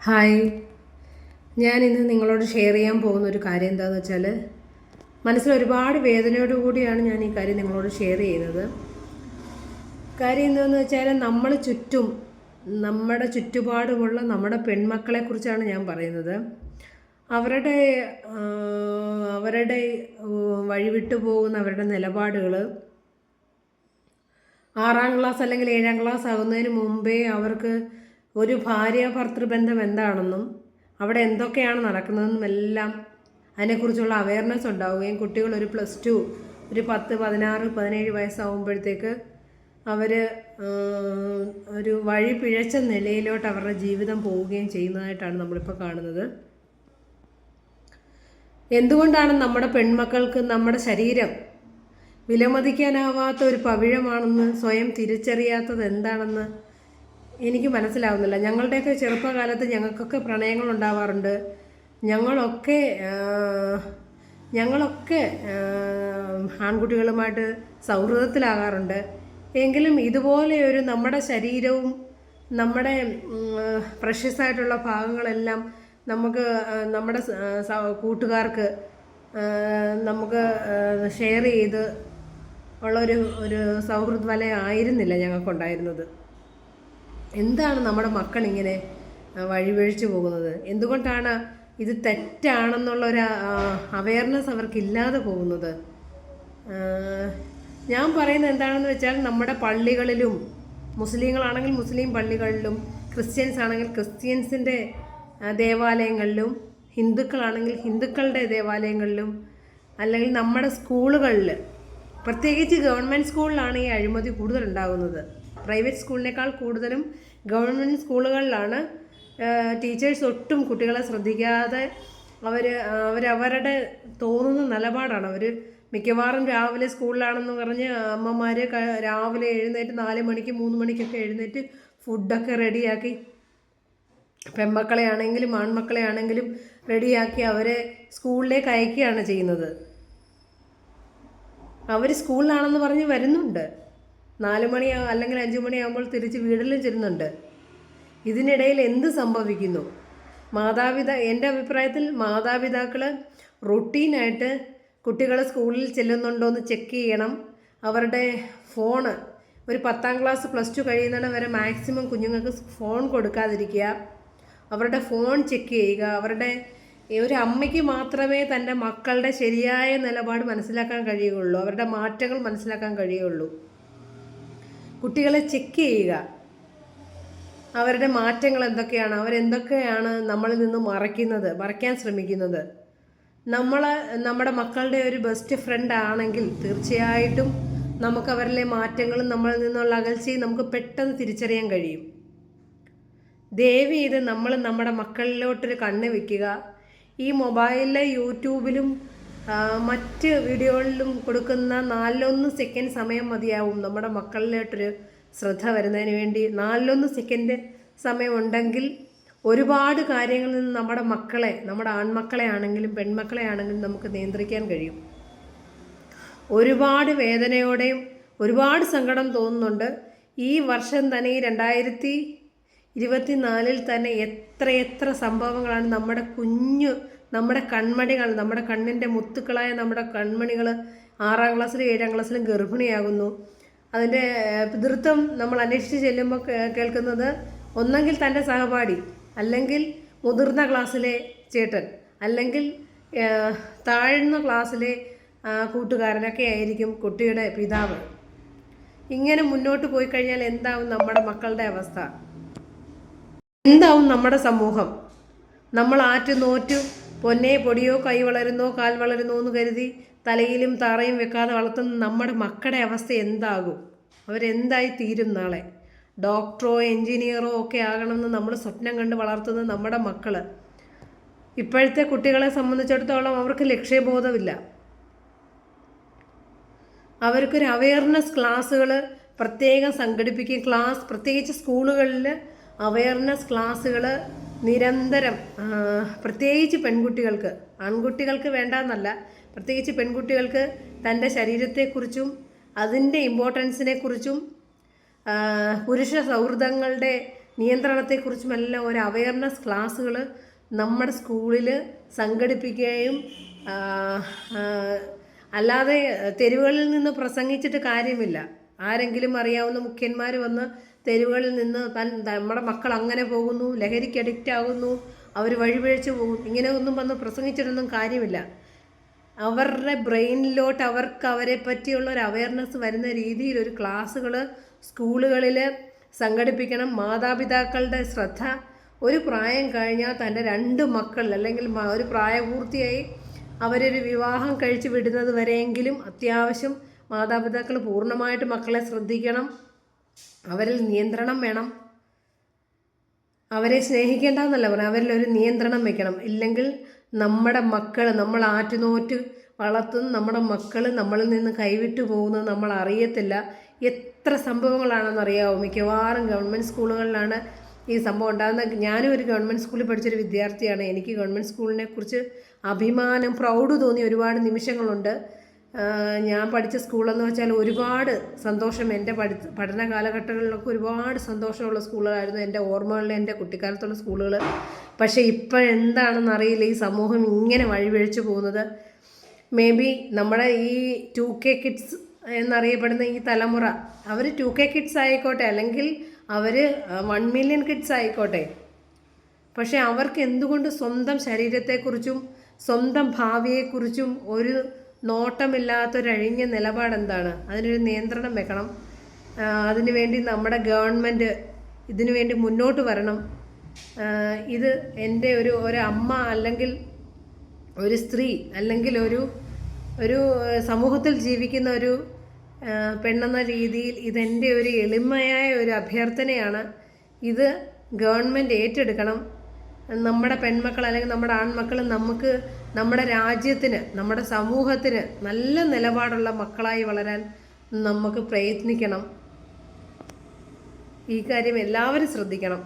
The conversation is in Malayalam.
ഹായ്. ഞാനിന്ന് നിങ്ങളോട് ഷെയർ ചെയ്യാൻ പോകുന്ന ഒരു കാര്യം എന്താണെന്ന് വെച്ചാൽ, മനസ്സിൽ ഒരുപാട് വേദനയോടു കൂടിയാണ് ഞാൻ ഈ കാര്യം നിങ്ങളോട് ഷെയർ ചെയ്യുന്നത്. കാര്യം എന്താണെന്ന് വെച്ചാൽ, നമ്മുടെ ചുറ്റുപാടുമുള്ള നമ്മുടെ പെൺമക്കളെക്കുറിച്ചാണ് ഞാൻ പറയുന്നത്. അവരുടെ അവരുടെ വഴിവിട്ടു പോകുന്ന അവരുടെ നിലപാടുകൾ, 6-ാം ക്ലാസ് അല്ലെങ്കിൽ 7-ാം ക്ലാസ് ആകുന്നതിന് മുമ്പേ അവർക്ക് ഒരു ഭാര്യ ഭർത്തൃബന്ധം എന്താണെന്നും അവിടെ എന്തൊക്കെയാണ് നടക്കുന്നതെന്നും എല്ലാം അതിനെക്കുറിച്ചുള്ള അവയർനെസ് ഉണ്ടാവുകയും കുട്ടികൾ ഒരു +2, ഒരു 10, 16, 17 വയസ്സാകുമ്പോഴത്തേക്ക് അവർ ഒരു വഴി പിഴച്ച നിലയിലോട്ട് അവരുടെ ജീവിതം പോവുകയും ചെയ്യുന്നതായിട്ടാണ് നമ്മളിപ്പോൾ കാണുന്നത്. എന്തുകൊണ്ടാണ് നമ്മുടെ പെൺമക്കൾക്ക് നമ്മുടെ ശരീരം വിലമതിക്കാനാവാത്ത ഒരു പവിഴമാണെന്ന് സ്വയം തിരിച്ചറിയാത്തത് എന്താണെന്ന് എനിക്ക് മനസ്സിലാവുന്നില്ല. ഞങ്ങളുടെയൊക്കെ ചെറുപ്പകാലത്ത് ഞങ്ങൾക്കൊക്കെ പ്രണയങ്ങൾ ഉണ്ടാവാറുണ്ട്. ഞങ്ങളൊക്കെ ആൺകുട്ടികളുമായിട്ട് സൗഹൃദത്തിലാകാറുണ്ട്. എങ്കിലും ഇതുപോലെ ഒരു നമ്മുടെ ശരീരവും നമ്മുടെ പ്രഷ്യസായിട്ടുള്ള ഭാഗങ്ങളെല്ലാം നമുക്ക് നമ്മുടെ കൂട്ടുകാർക്ക് നമുക്ക് ഷെയർ ചെയ്ത് ഒരു സൗഹൃദ വലയം ആയിരുന്നില്ല ഞങ്ങൾക്കുണ്ടായിരുന്നത്. എന്താണ് നമ്മുടെ മക്കൾ ഇങ്ങനെ വഴിവഴിച്ചു പോകുന്നത്? എന്തുകൊണ്ടാണ് ഇത് തെറ്റാണെന്നുള്ളൊരു അവയർനെസ് അവർക്കില്ലാതെ പോകുന്നത്? ഞാൻ പറയുന്നത് എന്താണെന്ന് വെച്ചാൽ, നമ്മുടെ പള്ളികളിലും, മുസ്ലിങ്ങളാണെങ്കിൽ മുസ്ലിം പള്ളികളിലും, ക്രിസ്ത്യൻസ് ആണെങ്കിൽ ക്രിസ്ത്യൻസിൻ്റെ ദേവാലയങ്ങളിലും, ഹിന്ദുക്കളാണെങ്കിൽ ഹിന്ദുക്കളുടെ ദേവാലയങ്ങളിലും, അല്ലെങ്കിൽ നമ്മുടെ സ്കൂളുകളിൽ, പ്രത്യേകിച്ച് ഗവൺമെൻറ് സ്കൂളിലാണ് ഈ അഴിമതി കൂടുതലുണ്ടാകുന്നത്. പ്രൈവറ്റ് സ്കൂളിനേക്കാൾ കൂടുതലും ഗവൺമെൻറ് സ്കൂളുകളിലാണ്. ടീച്ചേഴ്സ് ഒട്ടും കുട്ടികളെ ശ്രദ്ധിക്കാതെ അവരവരുടെ തോന്നുന്ന നിലപാടാണ്. അവർ മിക്കവാറും രാവിലെ സ്കൂളിലാണെന്ന് പറഞ്ഞ് അമ്മമാർ രാവിലെ എഴുന്നേറ്റ് 4 മണിക്ക് 3 മണിക്കൊക്കെ എഴുന്നേറ്റ് ഫുഡൊക്കെ റെഡിയാക്കി, പെൺമക്കളെ ആണെങ്കിലും ആൺമക്കളെ ആണെങ്കിലും റെഡിയാക്കി അവരെ സ്കൂളിലേക്ക് അയക്കുകയാണ് ചെയ്യുന്നത്. അവർ സ്കൂളിലാണെന്ന് പറഞ്ഞ് വരുന്നുണ്ട്, 4 മണി അല്ലെങ്കിൽ 5 മണിയാകുമ്പോൾ തിരിച്ച് വീട്ടിലും ചെല്ലുന്നുണ്ട്. ഇതിനിടയിൽ എന്ത് സംഭവിക്കുന്നു? എൻ്റെ അഭിപ്രായത്തിൽ മാതാപിതാക്കൾ റൊട്ടീനായിട്ട് കുട്ടികൾ സ്കൂളിൽ ചെല്ലുന്നുണ്ടോ എന്ന് ചെക്ക് ചെയ്യണം. അവരുടെ ഫോണ് ഒരു 10-ാം ക്ലാസ് +2 കഴിയുന്നിടം വരെ മാക്സിമം കുഞ്ഞുങ്ങൾക്ക് ഫോൺ കൊടുക്കാതിരിക്കുക. അവരുടെ ഫോൺ ചെക്ക് ചെയ്യുക. ഒരു അമ്മയ്ക്ക് മാത്രമേ തൻ്റെ മക്കളുടെ ശരിയായ നിലപാട് മനസ്സിലാക്കാൻ കഴിയുകയുള്ളൂ, അവരുടെ മാറ്റങ്ങൾ മനസ്സിലാക്കാൻ കഴിയുകയുള്ളൂ. കുട്ടികളെ ചെക്ക് ചെയ്യുക, അവരുടെ മാറ്റങ്ങൾ എന്തൊക്കെയാണ്, അവരെന്തൊക്കെയാണ് നമ്മളിൽ നിന്ന് മറയ്ക്കാൻ ശ്രമിക്കുന്നത്. നമ്മുടെ മക്കളുടെ ഒരു ബെസ്റ്റ് ഫ്രണ്ട് ആണെങ്കിൽ തീർച്ചയായിട്ടും നമുക്ക് അവരിലെ മാറ്റങ്ങളും നമ്മളിൽ നിന്നുള്ള അകൽച്ചയും നമുക്ക് പെട്ടെന്ന് തിരിച്ചറിയാൻ കഴിയും. ദയവ് ചെയ്ത് നമ്മൾ നമ്മുടെ മക്കളിലോട്ടൊരു കണ്ണ് വയ്ക്കുക. ഈ മൊബൈലിലെ യൂട്യൂബിലും മറ്റ് വീഡിയോകളിലും കൊടുക്കുന്ന 4-1 സെക്കൻഡ് സമയം മതിയാവും നമ്മുടെ മക്കളിലോട്ടൊരു ശ്രദ്ധ വരുന്നതിന് വേണ്ടി. 4-1 സെക്കൻഡ് സമയം ഉണ്ടെങ്കിൽ ഒരുപാട് കാര്യങ്ങളിൽ നിന്ന് നമ്മുടെ ആൺമക്കളെ ആണെങ്കിലും പെൺമക്കളെ ആണെങ്കിലും നമുക്ക് നിയന്ത്രിക്കാൻ കഴിയും. ഒരുപാട് വേദനയോടെയും ഒരുപാട് സങ്കടം തോന്നുന്നുണ്ട്. ഈ വർഷം തന്നെ, ഈ 2024 തന്നെ എത്ര സംഭവങ്ങളാണ് നമ്മുടെ കൺമണികൾ, നമ്മുടെ കണ്ണിൻ്റെ മുത്തുക്കളായ നമ്മുടെ കൺമണികൾ 6-ാം ക്ലാസ്സിലും 7-ാം ക്ലാസ്സിലും ഗർഭിണിയാകുന്നു. അതിൻ്റെ പിതൃത്വം നമ്മൾ അന്വേഷിച്ച് ചെല്ലുമ്പോൾ കേൾക്കുന്നത് ഒന്നെങ്കിൽ തൻ്റെ സഹപാഠി, അല്ലെങ്കിൽ മുതിർന്ന ക്ലാസ്സിലെ ചേട്ടൻ, അല്ലെങ്കിൽ താഴ്ന്ന ക്ലാസ്സിലെ കൂട്ടുകാരനൊക്കെ ആയിരിക്കും കുട്ടിയുടെ പിതാവ്. ഇങ്ങനെ മുന്നോട്ട് പോയി കഴിഞ്ഞാൽ എന്താവും നമ്മുടെ മക്കളുടെ അവസ്ഥ? എന്താവും നമ്മുടെ സമൂഹം? നമ്മൾ ആറ്റുനോറ്റു പൊന്നേ പൊടിയോ കൈ വളരുന്നോ കാൽ വളരുന്നോ എന്ന് കരുതി തലയിലും താറയും വെക്കാതെ വളർത്തുന്ന നമ്മുടെ മക്കളുടെ അവസ്ഥ എന്താകും? അവരെന്തായി തീരും നാളെ? ഡോക്ടറോ എൻജിനീയറോ ഒക്കെ ആകണമെന്ന് നമ്മൾ സ്വപ്നം കണ്ട് വളർത്തുന്ന നമ്മുടെ മക്കൾ, ഇപ്പോഴത്തെ കുട്ടികളെ സംബന്ധിച്ചിടത്തോളം അവർക്ക് ലക്ഷ്യബോധമില്ല. അവർക്കൊരു അവയർനെസ് ക്ലാസ്സുകൾ പ്രത്യേകം സംഘടിപ്പിക്കും. പ്രത്യേകിച്ച് സ്കൂളുകളിൽ അവയർനെസ് ക്ലാസ്സുകൾ നിരന്തരം, പ്രത്യേകിച്ച് പെൺകുട്ടികൾക്ക്, ആൺകുട്ടികൾക്ക് വേണ്ടെന്നല്ല, പ്രത്യേകിച്ച് പെൺകുട്ടികൾക്ക് തൻ്റെ ശരീരത്തെക്കുറിച്ചും അതിൻ്റെ ഇമ്പോർട്ടൻസിനെ കുറിച്ചും പുരുഷ സൗഹൃദങ്ങളുടെ നിയന്ത്രണത്തെക്കുറിച്ചുമെല്ലാം ഒരു അവയർനെസ് ക്ലാസ്സുകൾ നമ്മുടെ സ്കൂളിൽ സംഘടിപ്പിക്കുകയും അല്ലാതെ തെരുവുകളിൽ നിന്ന് പ്രസംഗിച്ചിട്ട് കാര്യമില്ല. ആരെങ്കിലും അറിയാവുന്ന മുഖ്യന്മാർ വന്ന് തെരുവുകളിൽ നിന്ന് നമ്മുടെ മക്കൾ അങ്ങനെ പോകുന്നു, ലഹരിക്ക് അഡിക്റ്റ് ആകുന്നു, അവർ വഴിപിഴച്ചു പോകും, ഇങ്ങനെ ഒന്നും വന്ന് പ്രസംഗിച്ചിട്ടൊന്നും കാര്യമില്ല. അവരുടെ ബ്രെയിനിലോട്ട് അവരെ പറ്റിയുള്ള ഒരു അവയർനെസ് വരുന്ന രീതിയിൽ ഒരു ക്ലാസ്സുകൾ സ്കൂളുകളിൽ സംഘടിപ്പിക്കണം. മാതാപിതാക്കളുടെ ശ്രദ്ധ, ഒരു പ്രായം കഴിഞ്ഞാൽ തൻ്റെ 2 മക്കൾ അല്ലെങ്കിൽ ഒരു പ്രായപൂർത്തിയായി അവരൊരു വിവാഹം കഴിച്ച് വിടുന്നത് വരെയെങ്കിലും അത്യാവശ്യം മാതാപിതാക്കൾ പൂർണ്ണമായിട്ട് മക്കളെ ശ്രദ്ധിക്കണം. അവരിൽ നിയന്ത്രണം വേണം. അവരെ സ്നേഹിക്കേണ്ടെന്നല്ല പറയാം, അവരിലൊരു നിയന്ത്രണം വെക്കണം. ഇല്ലെങ്കിൽ നമ്മുടെ മക്കൾ, നമ്മൾ ആറ്റുനോറ്റ് വളർത്തുന്ന നമ്മുടെ മക്കൾ നമ്മളിൽ നിന്ന് കൈവിട്ടു പോകുന്നത് നമ്മൾ അറിയത്തില്ല. എത്ര സംഭവങ്ങളാണെന്നറിയാമോ? മിക്കവാറും ഗവൺമെൻറ് സ്കൂളുകളിലാണ് ഈ സംഭവം ഉണ്ടാകുന്നത്. ഞാനും ഒരു ഗവൺമെൻറ് സ്കൂളിൽ പഠിച്ചൊരു വിദ്യാർത്ഥിയാണ്. എനിക്ക് ഗവൺമെൻറ് സ്കൂളിനെ കുറിച്ച് അഭിമാനം, പ്രൗഡ് തോന്നിയ ഒരുപാട് നിമിഷങ്ങളുണ്ട്. ഞാൻ പഠിച്ച സ്കൂളെന്ന് വെച്ചാൽ ഒരുപാട് സന്തോഷം, എൻ്റെ പഠന കാലഘട്ടങ്ങളിലൊക്കെ ഒരുപാട് സന്തോഷമുള്ള സ്കൂളുകളായിരുന്നു എൻ്റെ ഓർമ്മകളിലെ, എൻ്റെ കുട്ടിക്കാലത്തുള്ള സ്കൂളുകൾ. പക്ഷേ ഇപ്പോഴെന്താണെന്ന് അറിയില്ല ഈ സമൂഹം ഇങ്ങനെ വഴിപിഴച്ചു പോകുന്നത്. മേ ബി നമ്മുടെ ഈ 2K കിഡ്സ് എന്നറിയപ്പെടുന്ന ഈ തലമുറ, അവർ 2K കിഡ്സ് ആയിക്കോട്ടെ, അല്ലെങ്കിൽ അവർ 1 മില്യൺ കിഡ്സ് ആയിക്കോട്ടെ, പക്ഷേ അവർക്ക് എന്തുകൊണ്ട് സ്വന്തം ശരീരത്തെക്കുറിച്ചും സ്വന്തം ഭാവിയെക്കുറിച്ചും ഒരു നോട്ടമില്ലാത്തൊരഴിഞ്ഞ നിലപാടെന്താണ്? അതിനൊരു നിയന്ത്രണം വെക്കണം. അതിനുവേണ്ടി നമ്മുടെ ഗവൺമെൻറ് ഇതിനു വേണ്ടി മുന്നോട്ട് വരണം. ഇത് എൻ്റെ ഒരു അമ്മ, അല്ലെങ്കിൽ ഒരു സ്ത്രീ, അല്ലെങ്കിൽ ഒരു സമൂഹത്തിൽ ജീവിക്കുന്ന ഒരു പെണ്ണെന്ന രീതിയിൽ ഇതെൻ്റെ ഒരു എളിമയായ ഒരു അഭ്യർത്ഥനയാണ്. ഇത് ഗവൺമെൻറ് ഏറ്റെടുക്കണം. നമ്മുടെ പെൺമക്കൾ അല്ലെങ്കിൽ നമ്മുടെ ആൺമക്കൾ നമുക്ക് നമ്മുടെ രാജ്യത്തിന്, നമ്മുടെ സമൂഹത്തിന് നല്ല നിലപാടുള്ള മക്കളായി വളരാൻ നമുക്ക് പ്രയത്നിക്കണം. ഈ കാര്യം എല്ലാവരും ശ്രദ്ധിക്കണം.